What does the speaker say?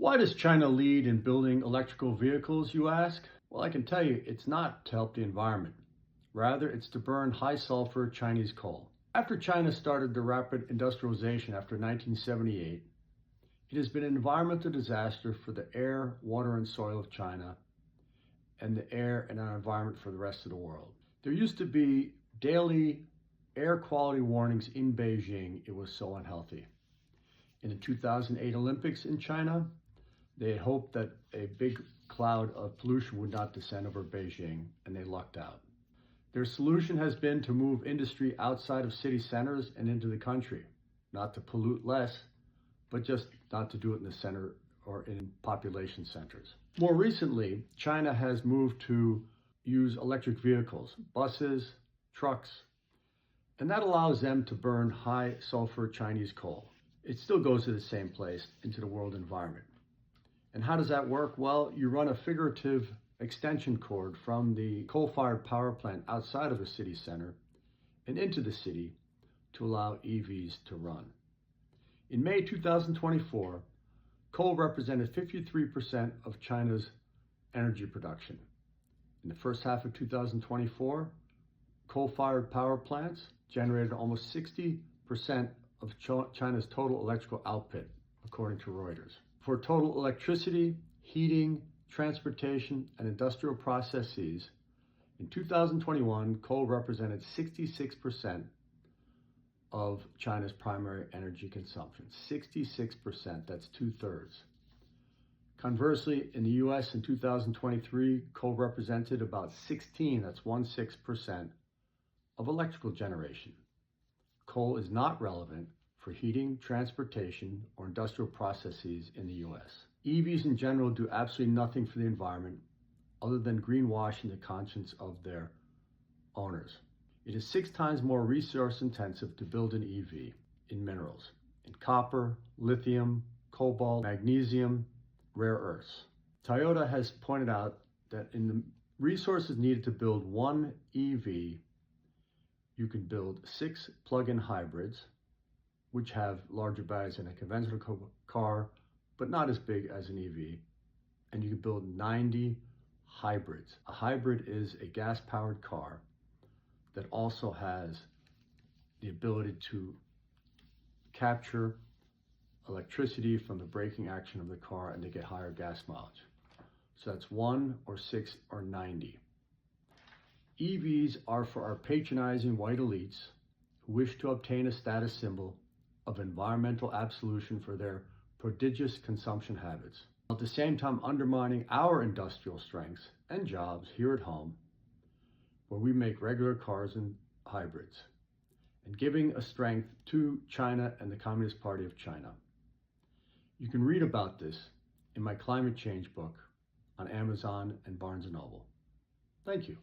Why does China lead in building electrical vehicles, you ask? Well, I can tell you it's not to help the environment. Rather, it's to burn high sulfur Chinese coal. After China started the rapid industrialization after 1978, it has been an environmental disaster for the air, water, and soil of China, and the air and our environment for the rest of the world. There used to be daily air quality warnings in Beijing. It was so unhealthy. In the 2008 Olympics in China, they hoped that a big cloud of pollution would not descend over Beijing, and they lucked out. Their solution has been to move industry outside of city centers and into the country, not to pollute less, but just not to do it in the center or in population centers. More recently, China has moved to use electric vehicles, buses, trucks, and that allows them to burn high sulfur Chinese coal. It still goes to the same place, into the world environment. And how does that work? Well, you run a figurative extension cord from the coal-fired power plant outside of the city center and into the city to allow EVs to run. In May 2024, coal represented 53% of China's energy production. In the first half of 2024, coal-fired power plants generated almost 60% of China's total electrical output, according to Reuters. For total electricity, heating, transportation, and industrial processes, in 2021, coal represented 66% of China's primary energy consumption. 66%, that's 2/3. Conversely, in the US in 2023, coal represented about 16% of electrical generation. Coal is not relevant for heating, transportation, or industrial processes in the US. EVs in general do absolutely nothing for the environment other than greenwashing the conscience of their owners. It is 6 times more resource intensive to build an EV in minerals, in copper, lithium, cobalt, magnesium, rare earths. Toyota has pointed out that in the resources needed to build one EV, you can build 6 plug-in hybrids, which have larger batteries than a conventional car, but not as big as an EV. And you can build 90 hybrids. A hybrid is a gas-powered car that also has the ability to capture electricity from the braking action of the car and to get higher gas mileage. So that's 1 or 6 or 90. EVs are for our patronizing white elites who wish to obtain a status symbol of environmental absolution for their prodigious consumption habits, while at the same time undermining our industrial strengths and jobs here at home, where we make regular cars and hybrids, and giving a strength to China and the Communist Party of China. You can read about this in my climate change book on Amazon and Barnes & Noble. Thank you.